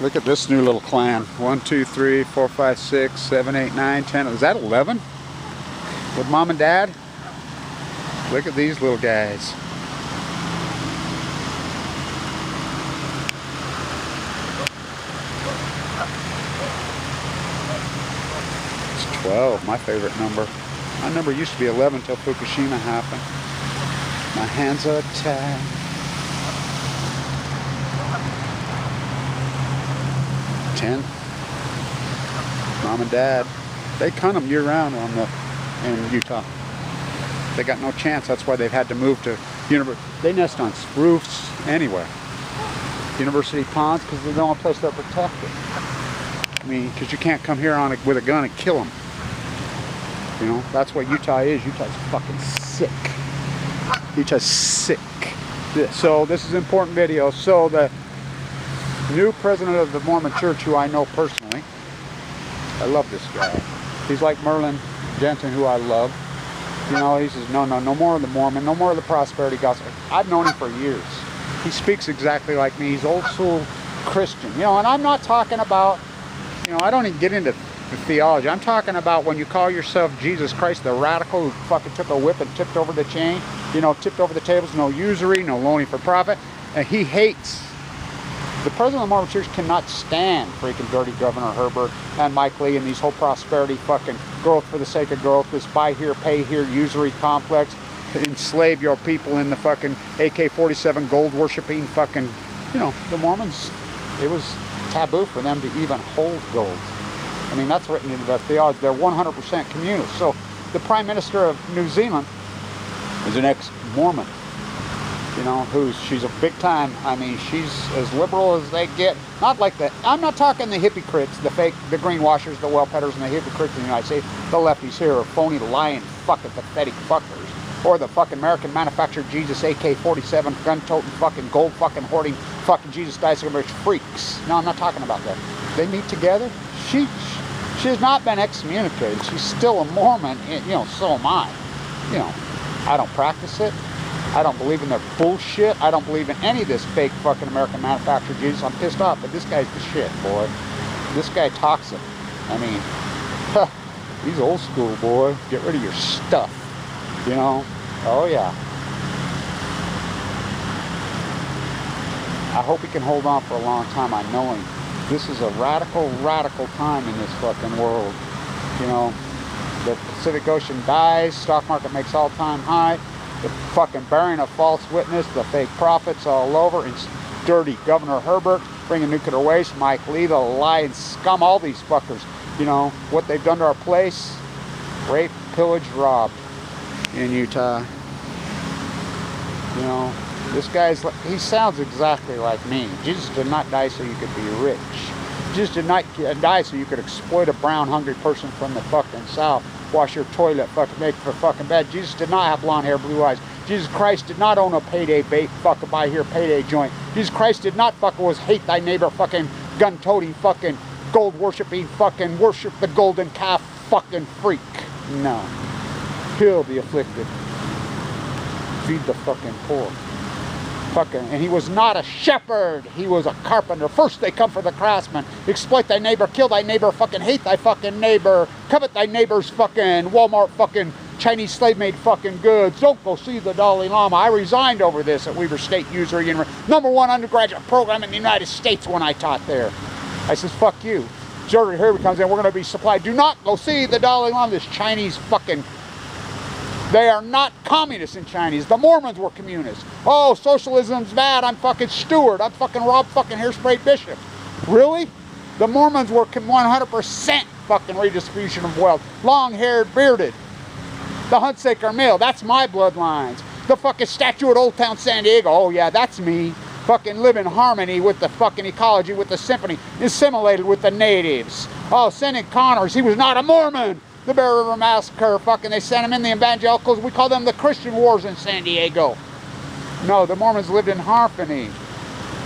Look at this new little clan. 1, 2, 3, 4, 5, 6, 7, 8, 9, 10. Is that 11? With mom and dad? Look at these little guys. It's 12, my favorite number. My number used to be 11 until Fukushima happened. My hands are tied. Mom and dad, they cunt them year-round in Utah. They got no chance. That's why they've had to move to university. They nest on roofs anywhere. University ponds, because they're the only place they're protected. I mean, because you can't come here with a gun and kill them. You know, that's what Utah is. Utah's fucking sick. Utah's sick. So this is an important video. So the new president of the Mormon Church, who I know personally, I love this guy. He's like Merlin Jensen, who I love. You know, he says, no more of the Mormon, no more of the prosperity gospel. I've known him for years. He speaks exactly like me. He's old school Christian. You know, and I'm not talking about, you know, I don't even get into the theology. I'm talking about when you call yourself Jesus Christ, the radical who fucking took a whip and tipped over the chain, you know, tipped over the tables, no usury, no loaning for profit. And he hates. The president of the Mormon Church cannot stand freaking dirty Governor Herbert and Mike Lee and these whole prosperity fucking growth for the sake of growth, this buy here, pay here, usury complex, enslave your people in the fucking AK-47 gold worshipping fucking, you know, the Mormons, it was taboo for them to even hold gold. I mean, that's written into the theology. They're 100% communist. So the Prime Minister of New Zealand is an ex-Mormon. You know, she's a big time, I mean, she's as liberal as they get. Not like the, I'm not talking the hypocrites, the fake, the greenwashers, the well-pedders, and the hypocrites in the United States. The lefties here are phony, lying, fucking pathetic fuckers. Or the fucking American manufactured Jesus AK-47 gun-toting, fucking gold fucking hoarding, fucking Jesus dice-rich freaks. No, I'm not talking about that. They meet together. She has not been excommunicated. She's still a Mormon, you know, so am I. You know, I don't practice it. I don't believe in their bullshit. I don't believe in any of this fake fucking American manufactured Jesus. I'm pissed off, but this guy's the shit, boy. This guy talks it. I mean, he's old school, boy. Get rid of your stuff. You know? Oh, yeah. I hope he can hold on for a long time. I know him. This is a radical, radical time in this fucking world. You know? The Pacific Ocean dies. Stock market makes all-time high. The fucking bearing of false witness, the fake prophets all over, and dirty Governor Herbert bringing nuclear waste, Mike Lee, the lying scum, all these fuckers. You know, what they've done to our place, rape, pillage, robbed in Utah. You know, this guy's, he sounds exactly like me. Jesus did not die so you could be rich. Jesus did not die so you could exploit a brown, hungry person from the fucking South. Wash your toilet, fucking make for fucking bed. Jesus did not have blonde hair, blue eyes. Jesus Christ did not own a payday bait, fucking buy here, payday joint. Jesus Christ did not fucking was hate thy neighbor, fucking gun-toting, fucking gold-worshipping, fucking worship the golden calf, fucking freak. No. Heal the afflicted. Feed the fucking poor. Fucking, and he was not a shepherd, he was a carpenter. First they come for the craftsman. Exploit thy neighbor, kill thy neighbor, fucking hate thy fucking neighbor, covet thy neighbor's fucking Walmart fucking Chinese slave-made fucking goods. Don't go see the Dalai Lama. I resigned over this at Weaver State Usury University, #1 undergraduate program in the United States when I taught there. I says, fuck you. Jordan here comes in, we're going to be supplied. Do not go see the Dalai Lama, this Chinese fucking... They are not communists in Chinese. The Mormons were communists. Oh, socialism's bad. I'm fucking Stewart. I'm fucking Rob fucking Hairspray Bishop. Really? The Mormons were 100% fucking redistribution of wealth. Long-haired, bearded. The Hunsaker Mill. That's my bloodlines. The fucking statue at Old Town San Diego. Oh, yeah, that's me. Fucking live in harmony with the fucking ecology, with the symphony. Assimilated with the natives. Oh, Senator Connors. He was not a Mormon. The Bear River Massacre, fucking, they sent them in, the evangelicals, we call them the Christian Wars in San Diego. No, the Mormons lived in harmony.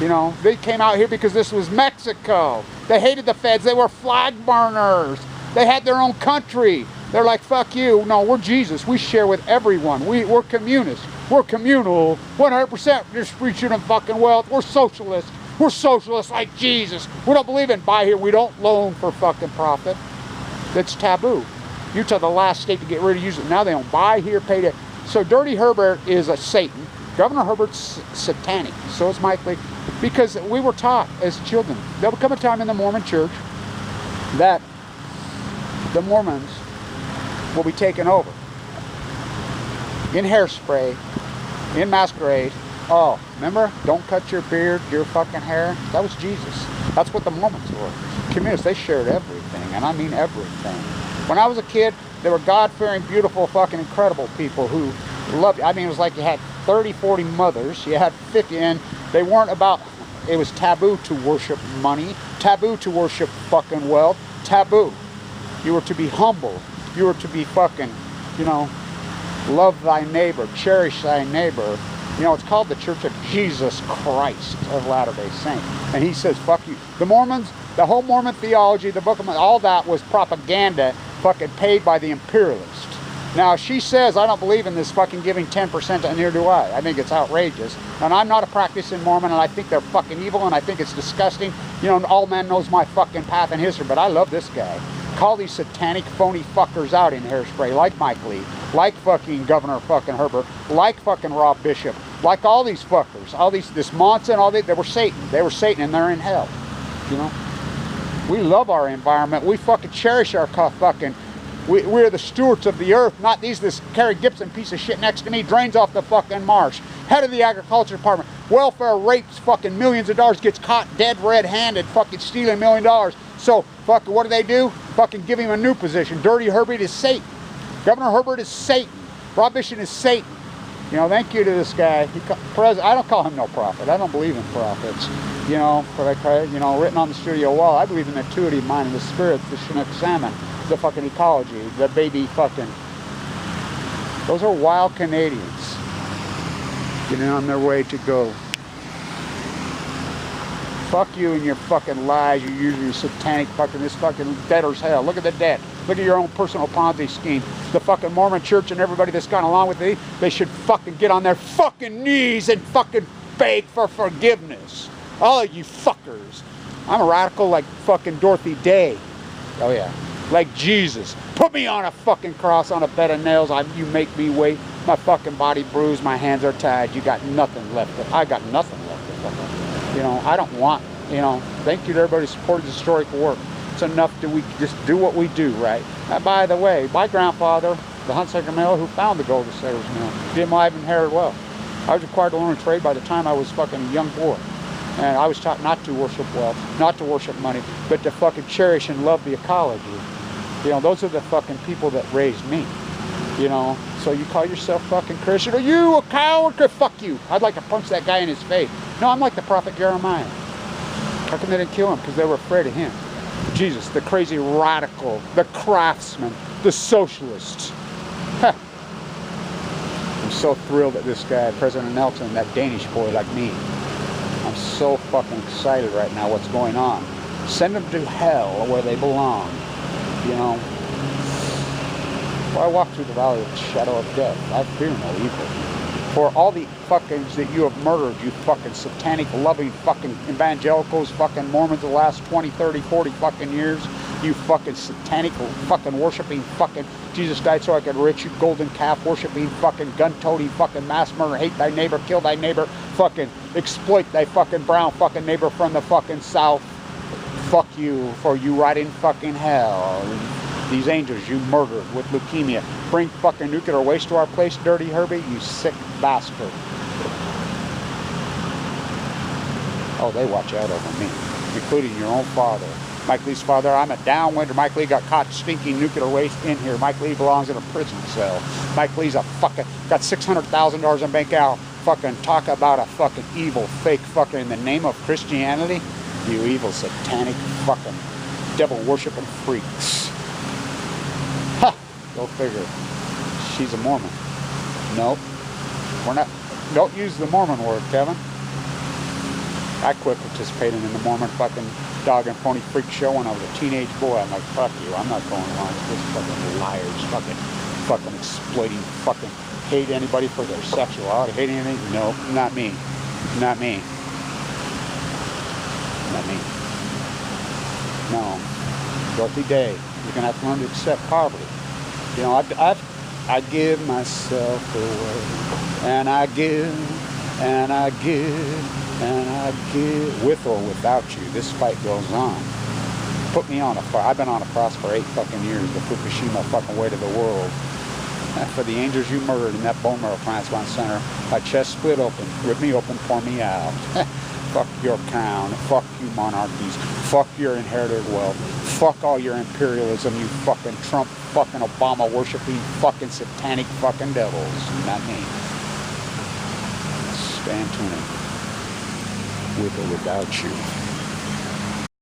You know, they came out here because this was Mexico. They hated the feds, they were flag burners. They had their own country. They're like, fuck you. No, we're Jesus, we share with everyone. We're communists, we're communal, 100% distribution of fucking wealth, we're socialists. We're socialists like Jesus. We don't believe in buy here. We don't loan for fucking profit. That's taboo. Utah, the last state to get rid of using. Now they don't buy here, pay to. So Dirty Herbert is a Satan. Governor Herbert's satanic. So is Mike Lee. Because we were taught as children. There'll come a time in the Mormon church that the Mormons will be taken over. In hairspray, in masquerade. Oh, remember? Don't cut your beard, your fucking hair. That was Jesus. That's what the Mormons were. Communists, they shared everything, and I mean everything. When I was a kid, they were God-fearing, beautiful, fucking incredible people who loved you. I mean, it was like you had 30, 40 mothers. You had 50, and they weren't about, it was taboo to worship money, taboo to worship fucking wealth, taboo. You were to be humble. You were to be fucking, you know, love thy neighbor, cherish thy neighbor. You know, it's called the Church of Jesus Christ of Latter-day Saints. And he says, fuck you. The Mormons, the whole Mormon theology, the Book of Mormon, all that was propaganda fucking paid by the imperialist. Now, she says, I don't believe in this fucking giving 10%, and neither do I. I think it's outrageous. And I'm not a practicing Mormon, and I think they're fucking evil, and I think it's disgusting. You know, all man knows my fucking path and history, but I love this guy. Call these satanic phony fuckers out in hairspray, like Mike Lee, like fucking Governor fucking Herbert, like fucking Rob Bishop, like all these fuckers, all these, this Monson, all they were Satan. They were Satan, and they're in hell. You know, we love our environment. We fucking cherish our fucking. We're the stewards of the earth, not this Kerry Gibson piece of shit next to me drains off the fucking marsh. Head of the agriculture department, welfare rapes fucking millions of dollars, gets caught dead red-handed, fucking stealing $1 million. So fucking what do? Fucking give him a new position. Dirty Herbert is Satan. Governor Herbert is Satan. Rob Bishop is Satan. You know, thank you to this guy. I don't call him no prophet. I don't believe in prophets. You know, you know, written on the studio wall, I believe in the intuitive mind of the spirit, the Chinook salmon, the fucking ecology, the baby fucking. Those are wild Canadians getting on their way to go. Fuck you and your fucking lies. You're using your satanic fucking, this fucking debtor's hell. Look at the debt. Look at your own personal Ponzi scheme. The fucking Mormon church and everybody that's gone along with it, they should fucking get on their fucking knees and fucking beg for forgiveness. All of you fuckers. I'm a radical like fucking Dorothy Day. Oh yeah. Like Jesus. Put me on a fucking cross on a bed of nails. You make me wait. My fucking body bruised. My hands are tied. You got nothing left. I got nothing left. You know, I don't want, you know, thank you to everybody who supported the historical work. It's enough that we just do what we do, right? By the way, my grandfather, the Hunsaker Miller, who found the gold at Sailor's Mill, did my inherit well. I was required to learn a trade by the time I was fucking a young boy. And I was taught not to worship wealth, not to worship money, but to fucking cherish and love the ecology. You know, those are the fucking people that raised me. You know, so you call yourself fucking Christian? Are you a coward? Fuck you. I'd like to punch that guy in his face. No, I'm like the prophet Jeremiah. How come they didn't kill him? Because they were afraid of him. Jesus, the crazy radical, the craftsman, the socialist. Huh. I'm so thrilled that this guy, President Nelson, that Danish boy like me. I'm so fucking excited right now what's going on. Send them to hell where they belong. You know. Well, I walk through the valley of the shadow of death. I fear no evil. For all the fuckings that you have murdered, you fucking satanic loving fucking evangelicals, fucking Mormons the last 20, 30, 40 fucking years, you fucking satanic fucking worshiping fucking Jesus died so I could rich you golden calf worshiping fucking gun-toting fucking mass murder, hate thy neighbor, kill thy neighbor, fucking exploit thy fucking brown fucking neighbor from the fucking south. Fuck you, for you rot in fucking hell. These angels you murdered with leukemia. Bring fucking nuclear waste to our place, Dirty Herbie, you sick bastard. Oh, they watch out over me, including your own father. Mike Lee's father, I'm a downwinder. Mike Lee got caught stinking nuclear waste in here. Mike Lee belongs in a prison cell. Mike Lee's a fucking, got $600,000 in bank out. Fucking talk about a fucking evil, fake fucker in the name of Christianity. You evil, satanic, fucking, devil-worshipping freaks. Ha! Go figure. She's a Mormon. Nope. We're not. Don't use the Mormon word, Kevin. I quit participating in the Mormon fucking dog and pony freak show when I was a teenage boy. I'm like, fuck you. I'm not going along with this fucking liars, fucking exploiting, fucking hate anybody for their sexuality, hate anything. Nope, not me. Not me. Not me. No. Dorothy Day. You're going to have to learn to accept poverty. You know, I give myself away. And I give, and I give, and I give. With or without you, this fight goes on. Put me on a fire. I've been on a cross for 8 fucking years. The FUKUSHIMA fucking weight of the world. For the angels you murdered in that bone marrow transplant center, my chest split open, rip me open, pour me out. Fuck your crown, fuck you monarchies, fuck your inherited wealth, fuck all your imperialism, you fucking Trump, fucking Obama worshipping, fucking satanic fucking devils. Not me. Stand tuning. With or without you.